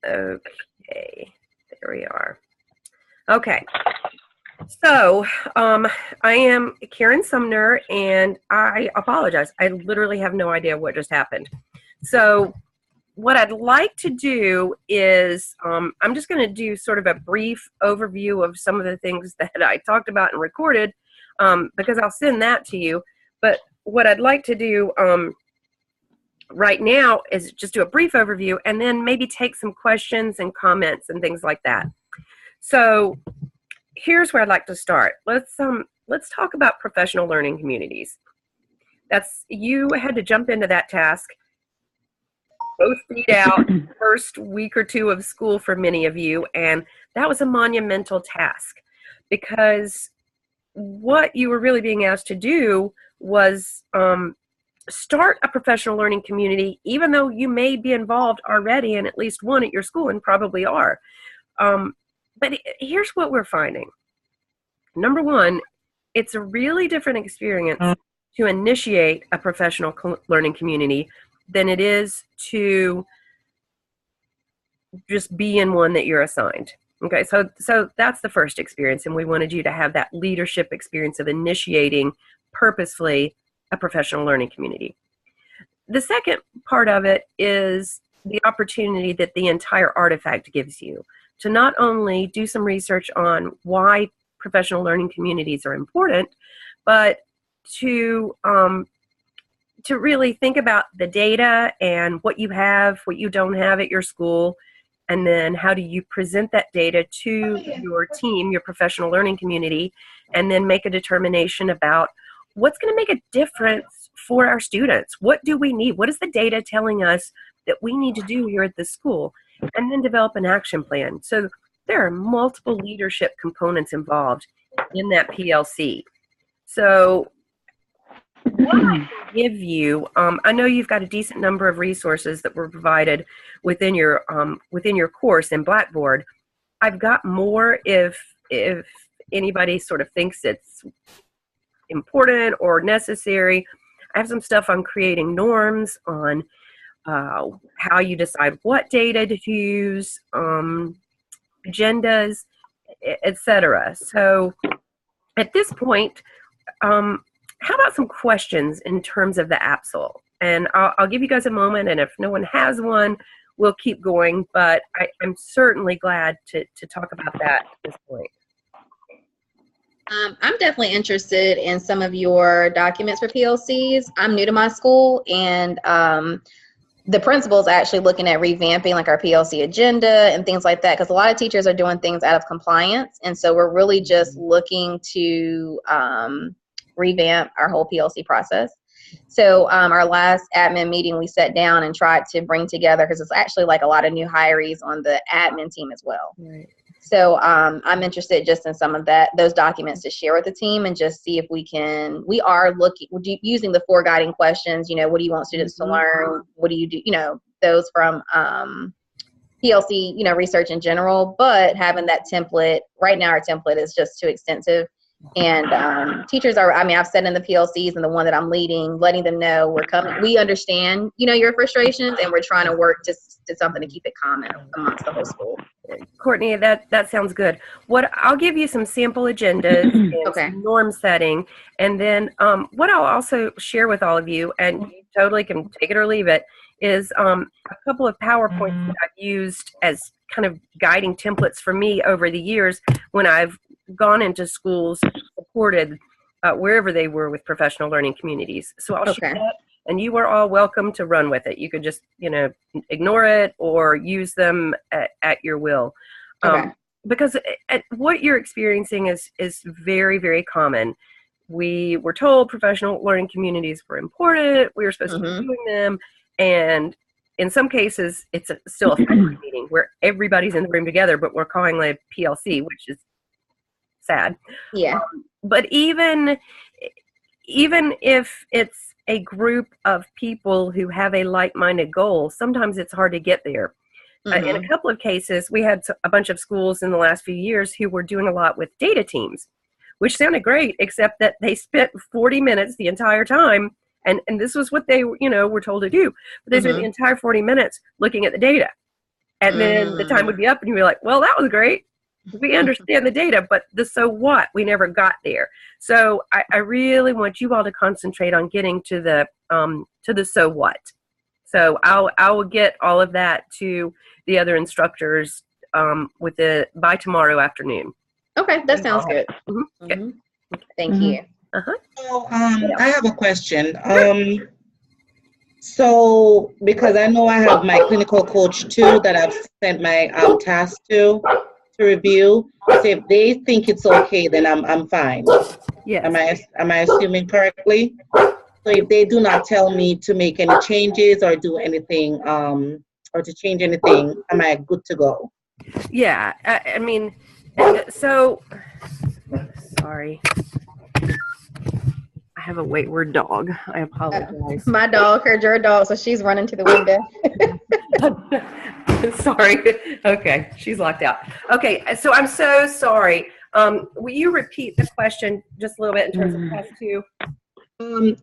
Okay, there we are. Okay, so I am Karen Sumner, and I apologize. I literally have no idea what just happened. So what I'd like to do is I'm just going to do sort of a brief overview of some of the things that I talked about and recorded, because I'll send that to you. But what I'd like to do right now is just do a brief overview and then maybe take some questions and comments and things like that. So here's where I'd like to start. Let's talk about professional learning communities. You had to jump into that task, both feet out, first week or two of school for many of you, and that was a monumental task, because what you were really being asked to do was start a professional learning community, even though you may be involved already in at least one at your school, and probably are. But here's what we're finding. Number one, it's a really different experience to initiate a professional learning community than it is to just be in one that you're assigned. Okay, so that's the first experience, and we wanted you to have that leadership experience of initiating purposefully a professional learning community. The second part of it is the opportunity that the entire artifact gives you to not only do some research on why professional learning communities are important, but to really think about the data and what you have, what you don't have at your school, and then how do you present that data to your team, your professional learning community, and then make a determination about what's going to make a difference for our students. What do we need? What is the data telling us that we need to do here at the school? And then develop an action plan. So there are multiple leadership components involved in that PLC. So what I can give you, I know you've got a decent number of resources that were provided within your course in Blackboard. I've got more if anybody sort of thinks it's important or necessary. I have some stuff on creating norms, on how you decide what data to use, agendas, etc. So at this point, how about some questions in terms of the APSL? And I'll give you guys a moment, and if no one has one, we'll keep going, but I'm certainly glad to talk about that at this point. I'm definitely interested in some of your documents for PLCs. I'm new to my school, and the principal's actually looking at revamping like our PLC agenda and things like that, because a lot of teachers are doing things out of compliance, and so we're really just looking to revamp our whole PLC process. So our last admin meeting, we sat down and tried to bring together, because it's actually like a lot of new hirees on the admin team as well. Right. So I'm interested just in some of those documents to share with the team, and just see if we are using the 4 guiding questions. What do you want students to learn? What do you do? Those from PLC, research in general, but having that template, right now our template is just too extensive. And teachers I've said in the PLCs and the one that I'm leading, letting them know we're coming, we understand, your frustrations, and we're trying to work to something to keep it common amongst the whole school. Courtney, that sounds good. I'll give you some sample agendas and Okay. some norm setting, and then what I'll also share with all of you, and you totally can take it or leave it, is a couple of PowerPoints that I've used as kind of guiding templates for me over the years when I've gone into schools, supported wherever they were with professional learning communities. So I'll share that, and you are all welcome to run with it. You could just, ignore it or use them at your will. Because what you're experiencing is very, very common. We were told professional learning communities were important. We were supposed to be doing them. And in some cases, it's still a family meeting where everybody's in the room together, but we're calling it a PLC, which is sad. Yeah. But even if it's a group of people who have a like-minded goal, sometimes it's hard to get there. In a couple of cases, we had a bunch of schools in the last few years who were doing a lot with data teams, which sounded great, except that they spent 40 minutes the entire time, and this was what they were told to do. But they spent the entire 40 minutes looking at the data. And then the time would be up and you'd be like, well, that was great. We understand the data, but the so what? We never got there. So I really want you all to concentrate on getting to the so what. So I will get all of that to the other instructors by tomorrow afternoon. Okay, that sounds good. Good. Thank you. So, I have a question. So, because I know I have my clinical coach too that I've sent my task to review. So if they think it's okay, then I'm fine. Yes. Am I assuming correctly? So if they do not tell me to make any changes or do anything, or to change anything, am I good to go? Yeah. I mean, so sorry. I have a wayward dog. I apologize. My dog heard your dog, so she's running to the window. Sorry. Okay, she's locked out. Okay, so I'm so sorry. Will you repeat the question just a little bit in terms of task 2?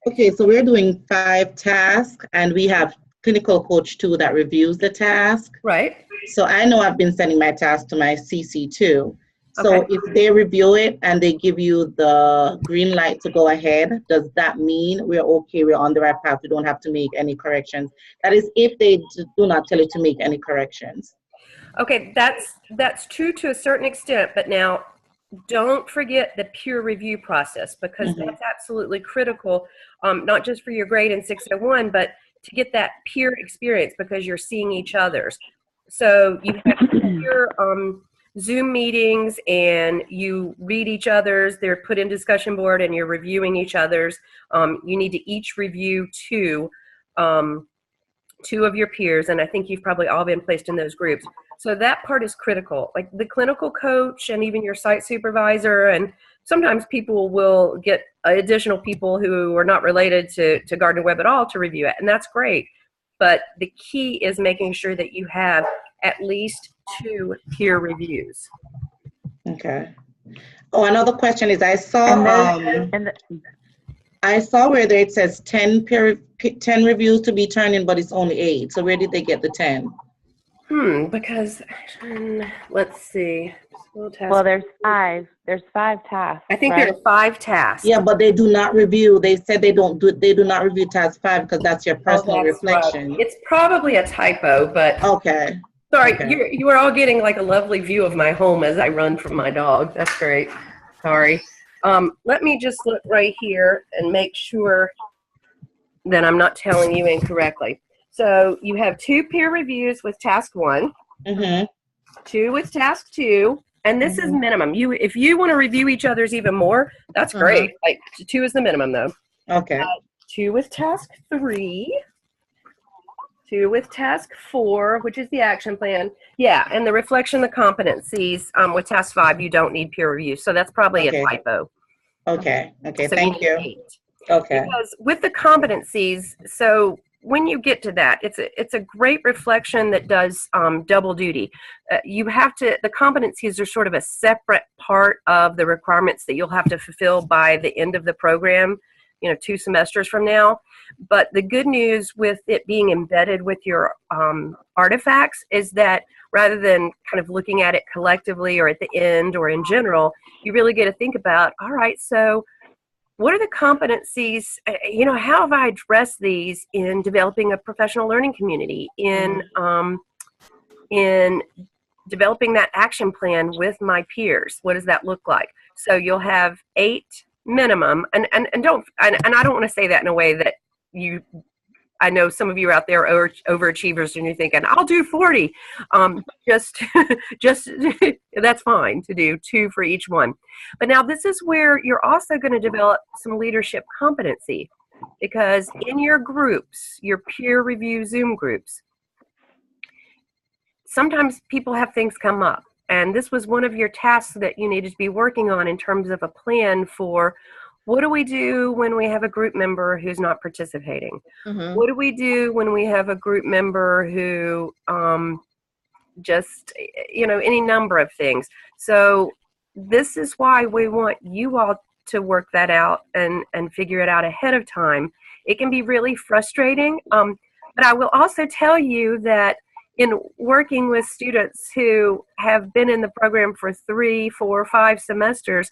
Okay, so we're doing 5 tasks, and we have clinical coach 2 that reviews the task. Right. So I know I've been sending my task to my CC2. So Okay. if they review it and they give you the green light to go ahead, does that mean we're okay, we're on the right path, we don't have to make any corrections? That is if they do not tell you to make any corrections. Okay, that's true to a certain extent, but now don't forget the peer review process, because that's absolutely critical, not just for your grade in 601, but to get that peer experience, because you're seeing each other's. So you have peer Zoom meetings and you read each other's, they're put in discussion board and you're reviewing each other's. You need to each review two of your peers, and I think you've probably all been placed in those groups. So that part is critical. Like the clinical coach and even your site supervisor, and sometimes people will get additional people who are not related to Gardner Webb at all to review it, and that's great. But the key is making sure that you have at least 2 peer reviews. Okay. Oh, another question is I saw where there it says 10 reviews to be turned in, but it's only 8. So where did they get the 10? Because let's see. Well, there's 5. There's 5 tasks. I think there are 5 tasks. Yeah, but they do not review. They said they do not review task 5 because that's your personal reflection. It's probably a typo, but okay. Sorry, okay. You are all getting like a lovely view of my home as I run from my dog. That's great. Sorry. Let me just look right here and make sure that I'm not telling you incorrectly. So you have 2 peer reviews with task 1, 2 with task 2, and this is minimum. If you want to review each other's even more, that's great. Like 2 is the minimum though. Okay. 2 with task 3. 2 with task 4, which is the action plan. Yeah, and the reflection, the competencies with task 5, you don't need peer review. So that's probably a typo. Okay. Okay. So thank you. 8. Okay. Because with the competencies, so when you get to that, it's a great reflection that does double duty. You have to, the competencies are sort of a separate part of the requirements that you'll have to fulfill by the end of the program, 2 semesters from now. But the good news with it being embedded with your artifacts is that rather than kind of looking at it collectively or at the end or in general, you really get to think about, all right, so what are the competencies, how have I addressed these in developing a professional learning community, in developing that action plan with my peers? What does that look like? So you'll have 8 minimum, and I don't want to say that in a way that I know some of you out there are overachievers and you're thinking, I'll do 40. Just that's fine to do 2 for each one. But now this is where you're also going to develop some leadership competency, because in your groups, your peer review Zoom groups, sometimes people have things come up. And this was one of your tasks that you needed to be working on in terms of a plan for, what do we do when we have a group member who's not participating? What do we do when we have a group member who just, any number of things. So this is why we want you all to work that out and figure it out ahead of time. It can be really frustrating, but I will also tell you that in working with students who have been in the program for 3, 4, 5 semesters,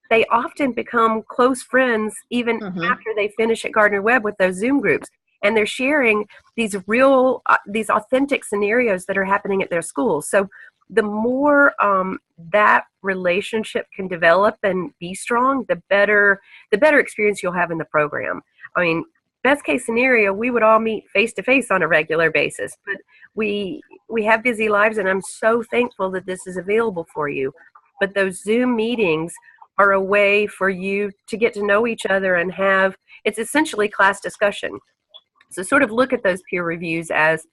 they often become close friends even after they finish at Gardner Webb with those Zoom groups. And they're sharing these real, these authentic scenarios that are happening at their schools. So the more that relationship can develop and be strong, the better experience you'll have in the program. I mean, best case scenario, we would all meet face to face on a regular basis, but we have busy lives, and I'm so thankful that this is available for you. But those Zoom meetings are a way for you to get to know each other and have, it's essentially class discussion. So sort of look at those peer reviews as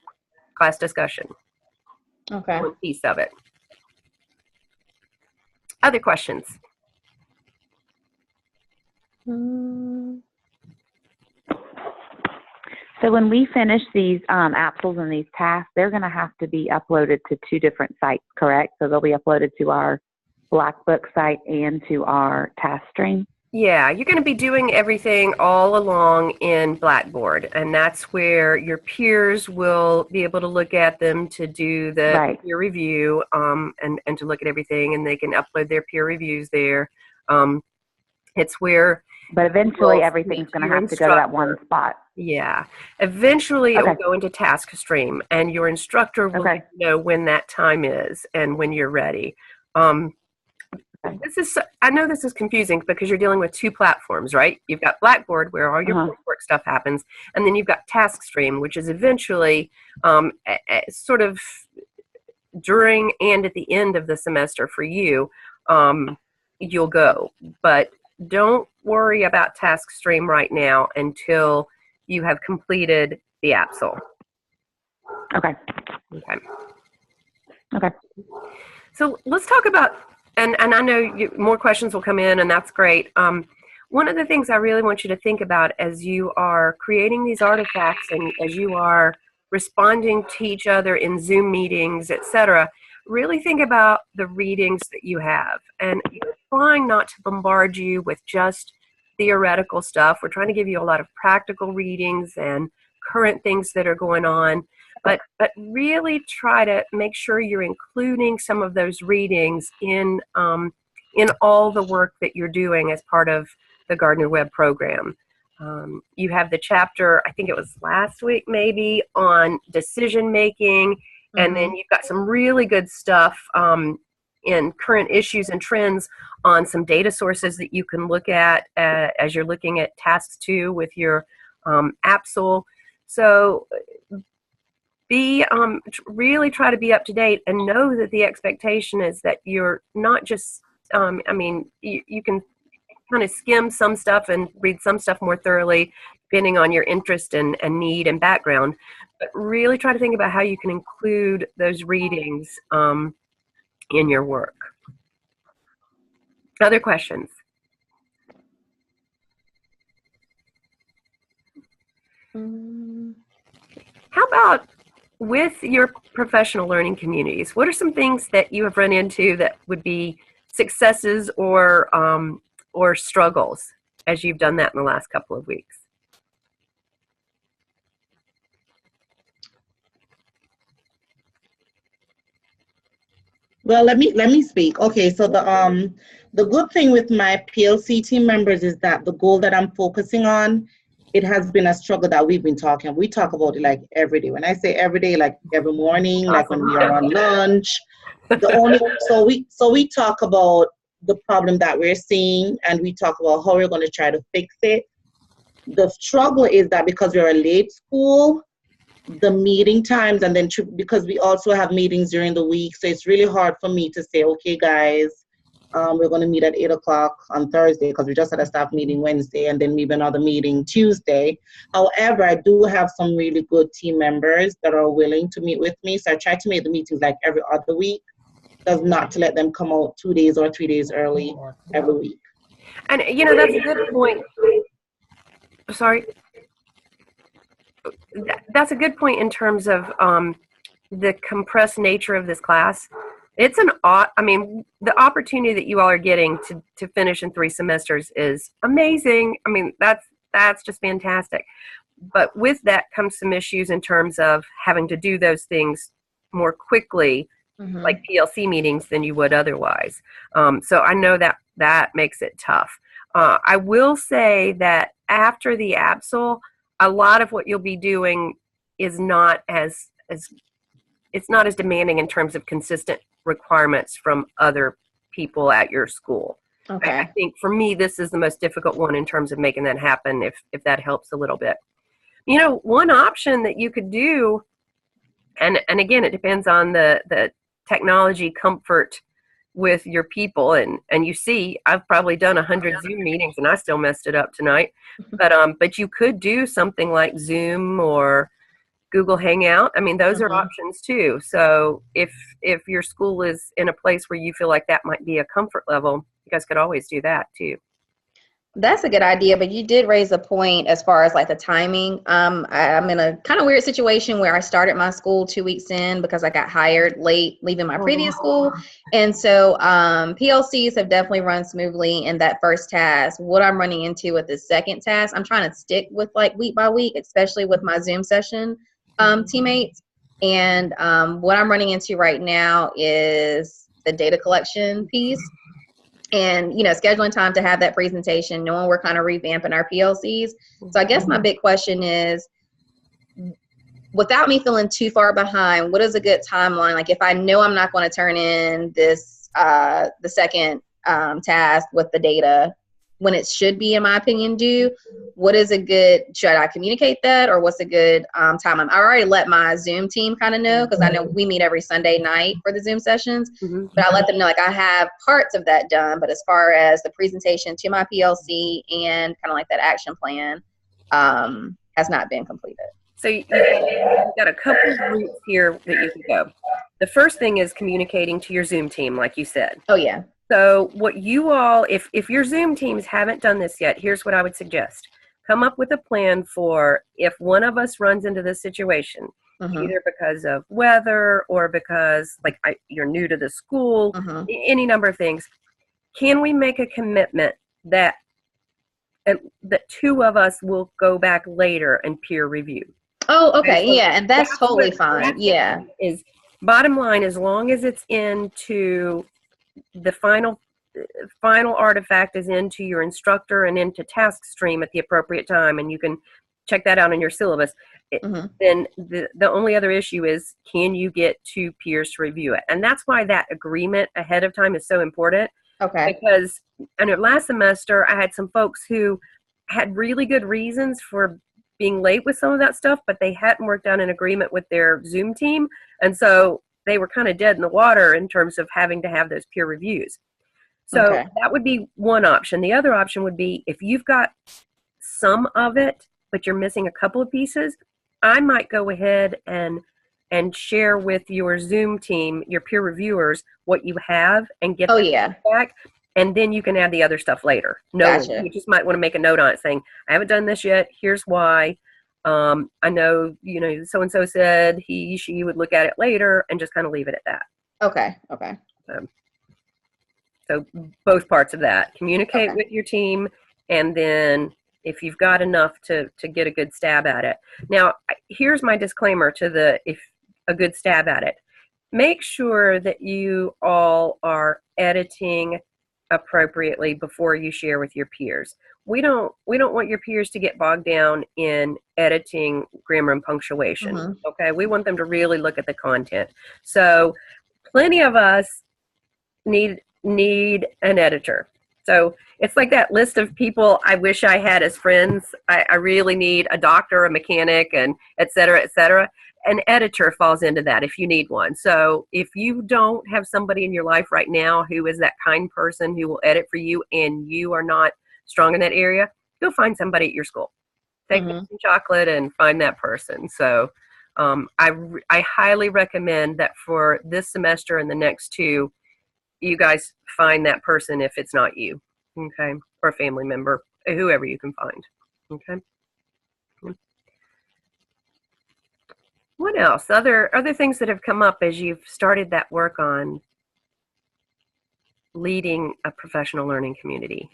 class discussion. Okay. One piece of it. Other questions? So when we finish these APSLs and these tasks, they're going to have to be uploaded to 2 different sites, correct? So they'll be uploaded to our Black Book site and to our task stream? Yeah, you're going to be doing everything all along in Blackboard, and that's where your peers will be able to look at them to do the peer review and to look at everything, and they can upload their peer reviews there. It's where... But eventually everything's going to have to go to that one spot. Yeah. Eventually it will go into task stream, and your instructor will know when that time is and when you're ready. I know this is confusing because you're dealing with 2 platforms, right? You've got Blackboard, where all your coursework stuff happens, and then you've got Task Stream, which is eventually sort of during and at the end of the semester for you, you'll go. But don't worry about Task Stream right now until you have completed the APSL. Okay. So let's talk about, and I know more questions will come in, and that's great. One of the things I really want you to think about as you are creating these artifacts and as you are responding to each other in Zoom meetings, etc., really think about the readings that you have. And we're trying not to bombard you with just theoretical stuff. We're trying to give you a lot of practical readings and current things that are going on. But really try to make sure you're including some of those readings in all the work that you're doing as part of the Gardner Webb program. You have the chapter, I think it was last week maybe, on decision making, and then you've got some really good stuff in current issues and trends on some data sources that you can look at as you're looking at tasks 2 with your APSL. So really try to be up to date, and know that the expectation is that you're not just, you can kind of skim some stuff and read some stuff more thoroughly depending on your interest and need and background, but really try to think about how you can include those readings in your work. Other questions? How about with your professional learning communities? What are some things that you have run into that would be successes or struggles as you've done that in the last couple of weeks? Well, let me speak. Okay, so the good thing with my PLC team members is that the goal that I'm focusing on, it has been a struggle that we've been talking. We talk about it like every day. When I say every day, like every morning, like when we are on lunch. So we talk about the problem that we're seeing, and we talk about how we're going to try to fix it. The struggle is that because we're a late school, the meeting times, and then because we also have meetings during the week, so it's really hard for me to say, okay guys, we're going to meet at 8 o'clock on Thursday because we just had a staff meeting Wednesday, and then maybe another meeting Tuesday. However, I do have some really good team members that are willing to meet with me, so I try to make the meetings like every other week, does not to let them come out 2 days or 3 days early every week. And that's a good point. Sorry. That's a good point in terms of the compressed nature of this class. It's the opportunity that you all are getting to finish in 3 semesters is amazing. I mean, that's just fantastic. But with that comes some issues in terms of having to do those things more quickly, like PLC meetings, than you would otherwise. So I know that makes it tough. I will say that after the APSL, a lot of what you'll be doing is not as it's not as demanding in terms of consistent requirements from other people at your school. Okay. I think for me, this is the most difficult one in terms of making that happen, if that helps a little bit. You know, one option that you could do, and again, it depends on the technology comfort with your people, and you see, I've probably done 100 Zoom meetings and I still messed it up tonight. But you could do something like Zoom or Google Hangout. I mean, those are options too. So if your school is in a place where you feel like that might be a comfort level, you guys could always do that too. That's a good idea, but you did raise a point as far as like the timing. I'm in a kind of weird situation where I started my school 2 weeks in because I got hired late leaving my previous school. And so PLCs have definitely run smoothly in that first task. What I'm running into with the second task, I'm trying to stick with like week by week, especially with my Zoom session teammates. And what I'm running into right now is the data collection piece. And, you know, scheduling time to have that presentation, knowing we're kind of revamping our PLCs. So I guess my big question is, without me feeling too far behind, what is a good timeline? Like if I know I'm not going to turn in this, the second task with the data when it should be, in my opinion, due, what is a good, should I communicate that, or what's a good time? I already let my Zoom team kind of know, because I know we meet every Sunday night for the Zoom sessions, but I let them know like I have parts of that done, but as far as the presentation to my PLC and kind of like that action plan has not been completed. So you've got a couple of routes here that you can go. The first thing is communicating to your Zoom team, like you said. Oh, yeah. So what you all, if your Zoom teams haven't done this yet, here's what I would suggest. Come up with a plan for if one of us runs into this situation, either because of weather or because you're new to the school, any number of things. Can we make a commitment that two of us will go back later and peer review? Oh, okay. So yeah, and that's totally fine. Yeah. Is bottom line, as long as it's into the final artifact is into your instructor and into task stream at the appropriate time, and you can check that out in your syllabus, then the only other issue is, can you get two peers to review it? And that's why that agreement ahead of time is so important. Okay. Because I know last semester I had some folks who had really good reasons for being late with some of that stuff, but they hadn't worked out an agreement with their Zoom team, and so they were kind of dead in the water in terms of having to have those peer reviews. So that would be one option. The other option would be, if you've got some of it, but you're missing a couple of pieces, I might go ahead and share with your Zoom team, your peer reviewers, what you have and get back. And then you can add the other stuff later. Gotcha. You just might want to make a note on it saying, I haven't done this yet. Here's why. I know, so-and-so said she would look at it later, and just kind of leave it at that. Okay. So both parts of that. Communicate with your team, and then if you've got enough to get a good stab at it. Now, here's my disclaimer to if a good stab at it. Make sure that you all are editing appropriately before you share with your peers. We don't want your peers to get bogged down in editing grammar and punctuation. Okay, we want them to really look at the content. So plenty of us need an editor. So it's like that list of people I wish I had as friends. I really need a doctor, a mechanic, and et cetera, et cetera. An editor falls into that if you need one. So if you don't have somebody in your life right now who is that kind person who will edit for you, and you are not strong in that area, go find somebody at your school. Take some chocolate and find that person. So I highly recommend that for this semester and the next two, you guys find that person if it's not you, okay, or a family member, whoever you can find, okay. What else? Other things that have come up as you've started that work on leading a professional learning community?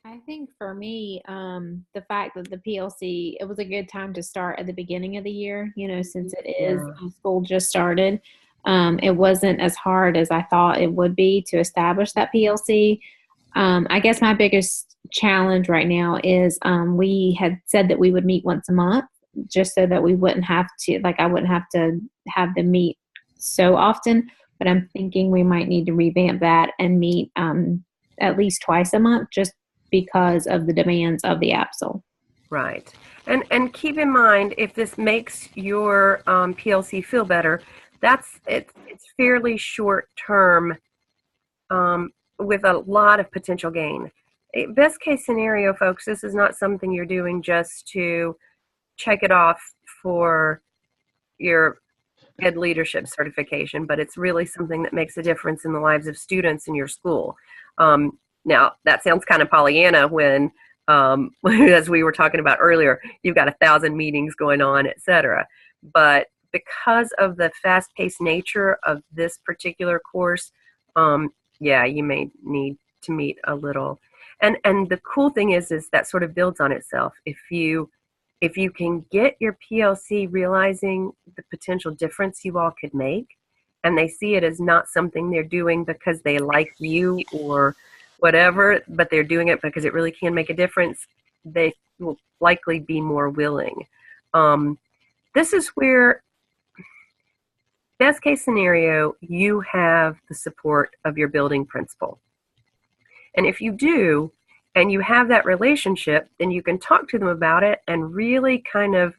I think for me, the fact that the PLC, it was a good time to start at the beginning of the year, since it is school just started. It wasn't as hard as I thought it would be to establish that PLC. I guess my biggest challenge right now is we had said that we would meet once a month just so that we wouldn't have to, like, I wouldn't have to have them meet so often. But I'm thinking we might need to revamp that and meet at least twice a month just because of the demands of the APSL. Right. And keep in mind, if this makes your PLC feel better, it's fairly short term with a lot of potential gain. Best case scenario, folks, this is not something you're doing just to check it off for your ed leadership certification, but it's really something that makes a difference in the lives of students in your school. Now, that sounds kind of Pollyanna when, as we were talking about earlier, you've got 1,000 meetings going on, et cetera. But because of the fast-paced nature of this particular course, yeah, you may need to meet a little. And the cool thing is that sort of builds on itself. If you can get your PLC realizing the potential difference you all could make, and they see it as not something they're doing because they like you or whatever, but they're doing it because it really can make a difference, they will likely be more willing. This is where, best case scenario, you have the support of your building principal. And if you do, and you have that relationship, then you can talk to them about it and really kind of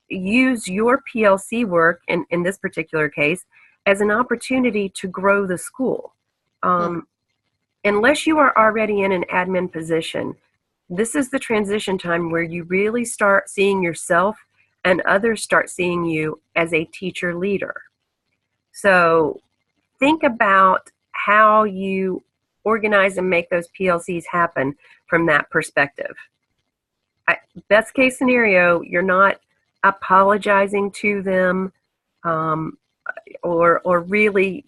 use your PLC work, in this particular case, as an opportunity to grow the school. Unless you are already in an admin position, this is the transition time where you really start seeing yourself and others start seeing you as a teacher leader. So think about how you organize and make those PLCs happen from that perspective. Best case scenario, you're not apologizing to them or really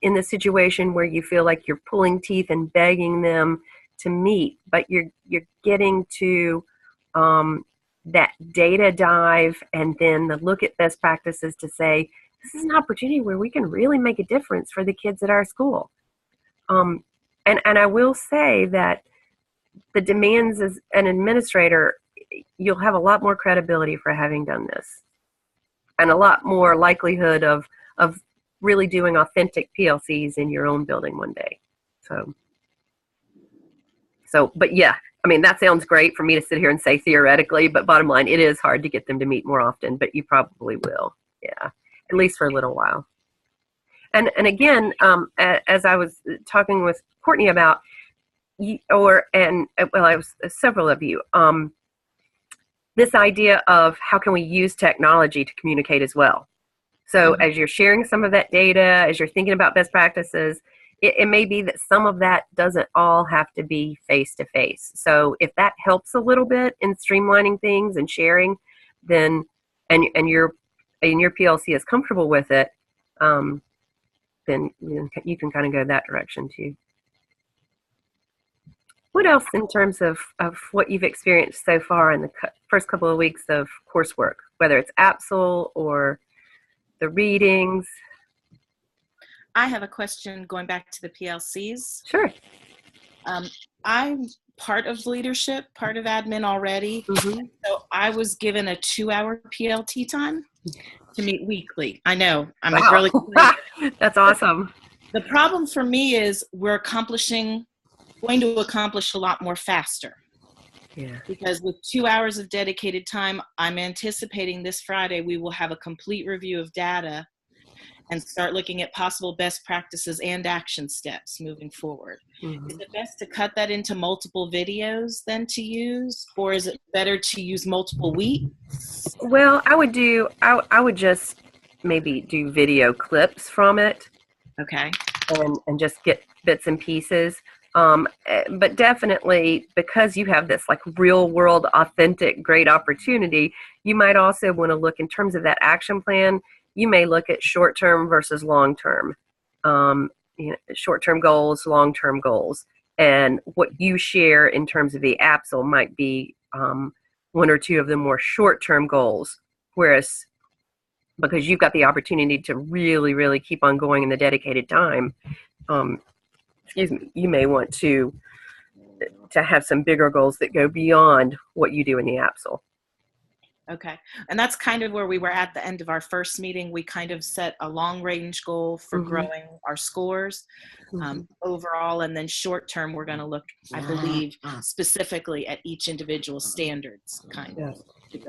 in the situation where you feel like you're pulling teeth and begging them to meet, but you're getting to that data dive and then the look at best practices to say, this is an opportunity where we can really make a difference for the kids at our school. And I will say that the demands as an administrator, you'll have a lot more credibility for having done this and a lot more likelihood of really doing authentic PLCs in your own building one day. So, but yeah, I mean, that sounds great for me to sit here and say theoretically, but bottom line, it is hard to get them to meet more often, but you probably will. Yeah, at least for a little while. And again, as I was talking with Courtney about, well, I was several of you, this idea of how can we use technology to communicate as well. So as you're sharing some of that data, as you're thinking about best practices, it may be that some of that doesn't all have to be face-to-face. So if that helps a little bit in streamlining things and sharing, then and your PLC is comfortable with it, then you can kind of go that direction too. What else in terms of what you've experienced so far in the first couple of weeks of coursework, whether it's APSL or the readings? I have a question going back to the PLCs. Sure. I'm part of leadership, part of admin already. So I was given a 2-hour PLT time to meet weekly. I know, I'm wow. really That's awesome. The problem for me is we're going to accomplish a lot more faster. Yeah. Because with 2 hours of dedicated time, I'm anticipating this Friday we will have a complete review of data and start looking at possible best practices and action steps moving forward. Is it best to cut that into multiple videos than to use, or is it better to use multiple weeks? Well, I would just maybe do video clips from it. Okay. And just get bits and pieces. But definitely, because you have this like real world, authentic, great opportunity, you might also want to look in terms of that action plan. You may look at short-term versus long-term, short-term goals, long-term goals. And what you share in terms of the APSL might be one or two of the more short-term goals, whereas because you've got the opportunity to really, really keep on going in the dedicated time, you may want to have some bigger goals that go beyond what you do in the APSL. Okay. And that's kind of where we were at the end of our first meeting. We kind of set a long range goal for growing our scores overall. And then short term, we're going to look, I believe, specifically at each individual standards kind of.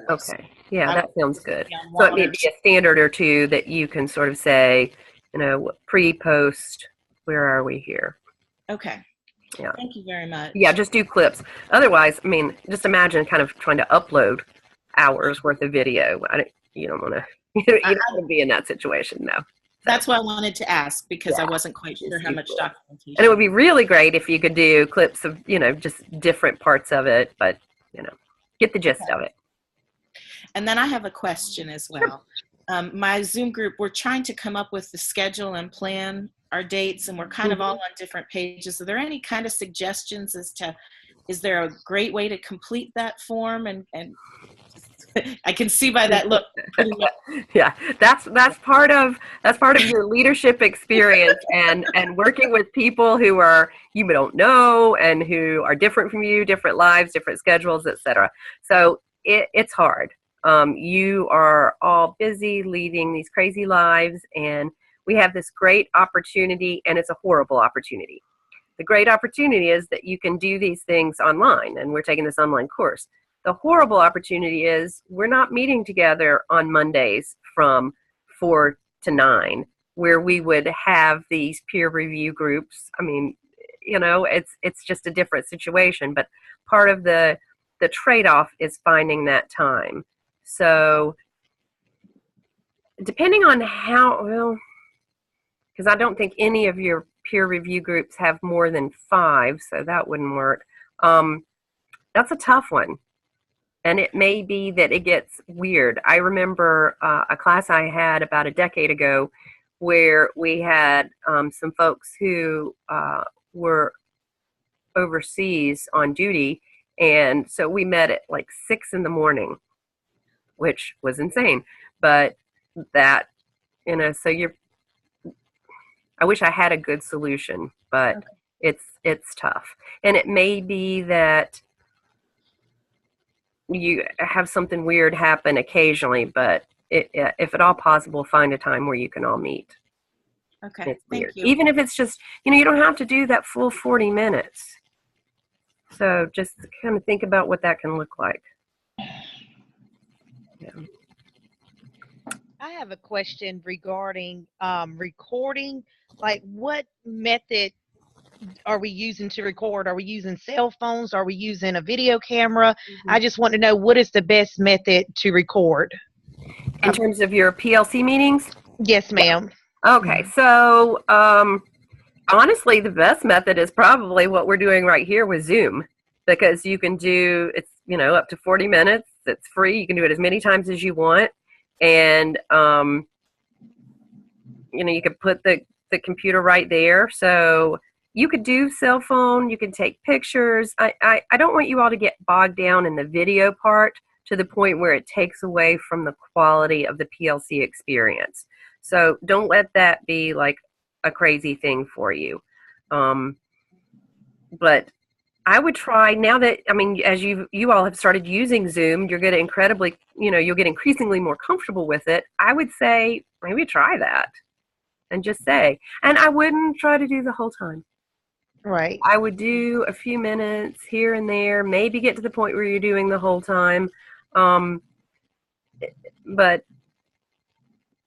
Okay. Yeah, that sounds good. So it may be a standard or two that you can sort of say, pre, post, where are we here? Okay. Yeah. Thank you very much. Yeah, just do clips. Otherwise, I mean, just imagine kind of trying to upload hours worth of video. You don't want to. You don't want to be in that situation, no. That's why I wanted to ask, because I wasn't quite sure how much documentation. And it would be really great if you could do clips of just different parts of it, but get the gist of it. And then I have a question as well. Sure. My Zoom group, we're trying to come up with the schedule and plan our dates, and we're kind of all on different pages. Are there any kind of suggestions as to, is there a great way to complete that form? And I can see by that look. Yeah, that's part of your leadership experience and working with people who you don't know and who are different from you, different lives, different schedules, etc. So it's hard. You are all busy leading these crazy lives, and we have this great opportunity, and it's a horrible opportunity. The great opportunity is that you can do these things online, and we're taking this online course. The horrible opportunity is we're not meeting together on Mondays from 4 to 9, where we would have these peer review groups. I mean, it's just a different situation, but part of the trade-off is finding that time. So depending on because I don't think any of your peer review groups have more than 5, so that wouldn't work. That's a tough one. And it may be that it gets weird. I remember a class I had about a decade ago where we had some folks who were overseas on duty. And so we met at like 6 in the morning, which was insane. But that, so I wish I had a good solution, but it's tough. And it may be that you have something weird happen occasionally, but if at all possible, find a time where you can all meet. Okay, it's weird. Thank you. Even if it's just, you don't have to do that full 40 minutes. So just kind of think about what that can look like. Yeah. I have a question regarding recording. Like, what method are we using to record? Are we using cell phones? Are we using a video camera? I just want to know, what is the best method to record? In terms of your PLC meetings? Yes, ma'am. Okay, so honestly, the best method is probably what we're doing right here with Zoom, because you can do, it's, up to 40 minutes. It's free. You can do it as many times as you want. And, you can put the computer right there. So you could do cell phone, you can take pictures. I don't want you all to get bogged down in the video part to the point where it takes away from the quality of the PLC experience. So don't let that be like a crazy thing for you. But I would try, now that, as you all have started using Zoom, you'll get increasingly more comfortable with it. I would say maybe try that and just say, and I wouldn't try to do the whole time. Right. I would do a few minutes here and there, maybe get to the point where you're doing the whole time. But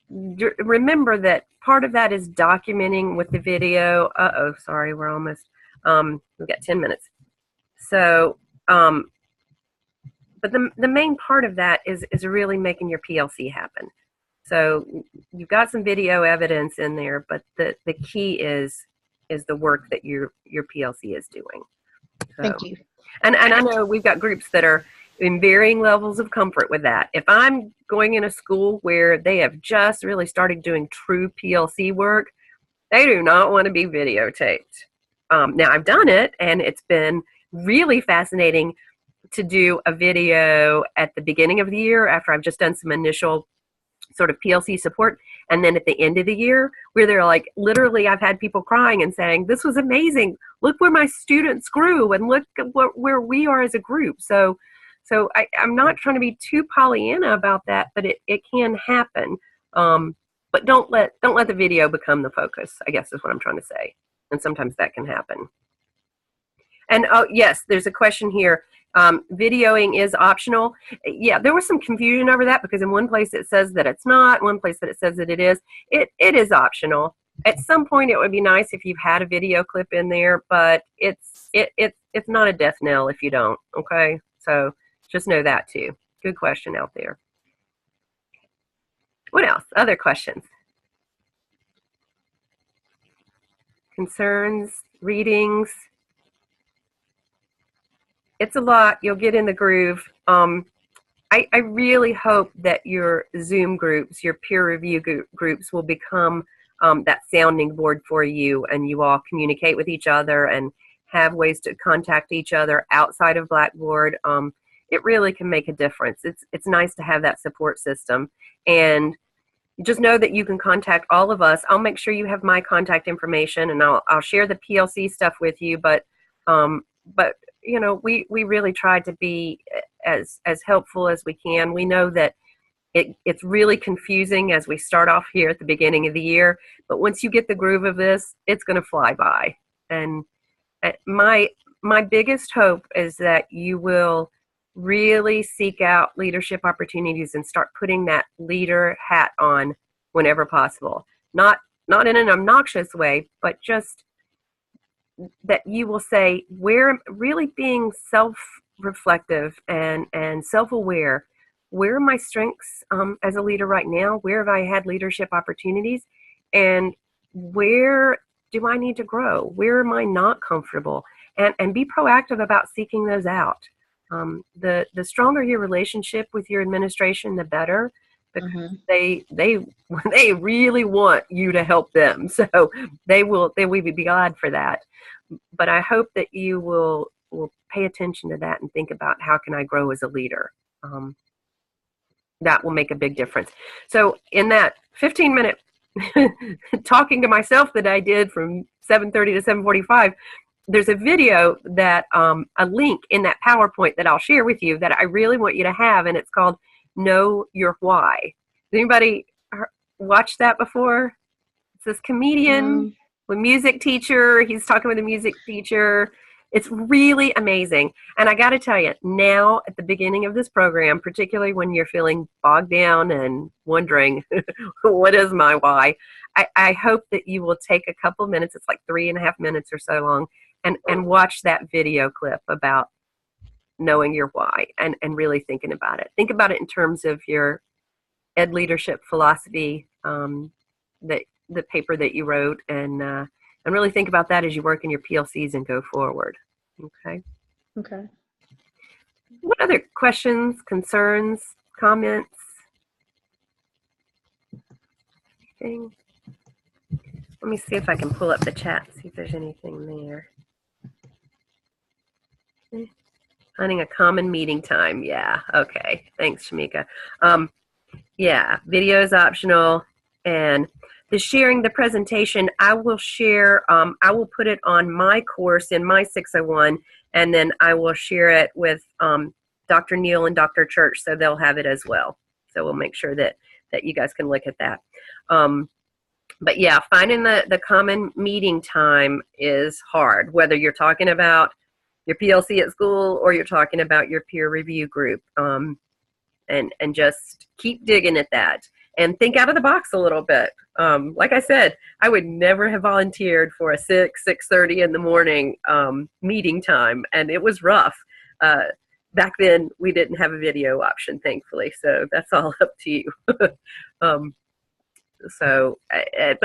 remember that part of that is documenting with the video. Sorry, we're almost, we've got 10 minutes. So, but the main part of that is really making your PLC happen. So you've got some video evidence in there, but the key is the work that your PLC is doing. So, thank you. And I know we've got groups that are in varying levels of comfort with that. If I'm going in a school where they have just really started doing true PLC work, they do not want to be videotaped. Now I've done it, and it's been really fascinating to do a video at the beginning of the year after I've just done some initial sort of PLC support. And then at the end of the year, where they're like, literally, I've had people crying and saying, this was amazing. Look where my students grew and look at where we are as a group. So I'm not trying to be too Pollyanna about that, but it can happen. But don't let the video become the focus, I guess is what I'm trying to say. And sometimes that can happen. And oh, yes, there's a question here. Videoing is optional. Yeah, there was some confusion over that because in one place it says that it's not, one place that it says that it is. It is optional. At some point it would be nice if you've had a video clip in there, but it's not a death knell if you don't, okay? So just know that too. Good question out there. What else? Other questions? Concerns, readings? It's a lot. You'll get in the groove. I really hope that your Zoom groups, your peer review groups will become that sounding board for you, and you all communicate with each other and have ways to contact each other outside of Blackboard. It really can make a difference. It's nice to have that support system. And just know that you can contact all of us. I'll make sure you have my contact information, and I'll share the PLC stuff with you. But you know, we really tried to be as helpful as we can. We know that it's really confusing as we start off here at the beginning of the year, but once you get the groove of this, it's going to fly by. And my biggest hope is that you will really seek out leadership opportunities and start putting that leader hat on whenever possible. Not in an obnoxious way, but just that you will say, where really being self-reflective and self-aware, where are my strengths as a leader right now? Where have I had leadership opportunities? And where do I need to grow? Where am I not comfortable? And be proactive about seeking those out. The stronger your relationship with your administration, the better, because they really want you to help them. So they will be glad for that. But I hope that you will pay attention to that and think about, how can I grow as a leader? That will make a big difference. So in that 15-minute talking to myself that I did from 7:30 to 7:45, there's a video that a link in that PowerPoint that I'll share with you that I really want you to have, and it's called Know Your Why. Has anybody watched that before? It's this comedian, a music teacher. He's talking with a music teacher. It's really amazing. And I got to tell you, now at the beginning of this program, particularly when you're feeling bogged down and wondering, what is my why? I hope that you will take a couple minutes, it's like 3.5 minutes or so long, and watch that video clip about knowing your why and really thinking about it. Think about it in terms of your ed leadership philosophy, the paper that you wrote, and really think about that as you work in your PLCs and go forward. Okay. Okay. What other questions, concerns, comments? Anything? Let me see if I can pull up the chat, see if there's anything there. Finding a common meeting time. Yeah. Okay. Thanks, Shamika. Yeah, video is optional, and the sharing the presentation, I will share, I will put it on my course in my 601, and then I will share it with Dr. Neal and Dr. Church, so they'll have it as well. So we'll make sure that you guys can look at that. But yeah, finding the common meeting time is hard, whether you're talking about your PLC at school or you're talking about your peer review group. And just keep digging at that and think out of the box a little bit. Like I said, I would never have volunteered for a 6:30 in the morning meeting time, and it was rough. Back then, we didn't have a video option, thankfully, so that's all up to you. But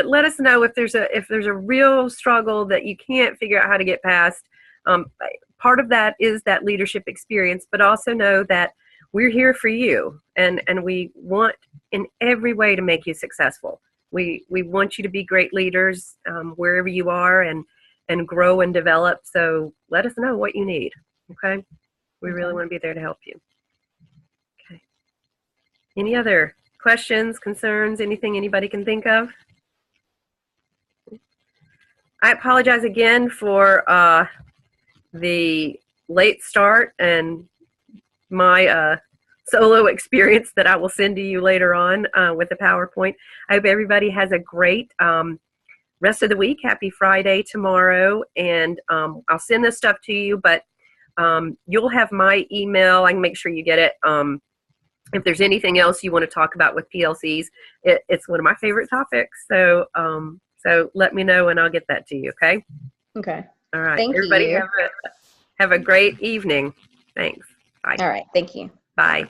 let us know if there's a real struggle that you can't figure out how to get past. Part of that is that leadership experience, but also know that we're here for you, and we want in every way to make you successful. We want you to be great leaders wherever you are and grow and develop. So let us know what you need. Okay, we really want to be there to help you. Okay. Any other questions, concerns, anything anybody can think of? I apologize again for the late start and my solo experience that I will send to you later on with the PowerPoint. I hope everybody has a great rest of the week. Happy Friday tomorrow, and I'll send this stuff to you, but you'll have my email. I can make sure you get it. If there's anything else you want to talk about with PLCs, it's one of my favorite topics. So so let me know and I'll get that to you, okay? Okay. All right. Thank Everybody you. have a great evening. Thanks. Bye. All right. Thank you. Bye.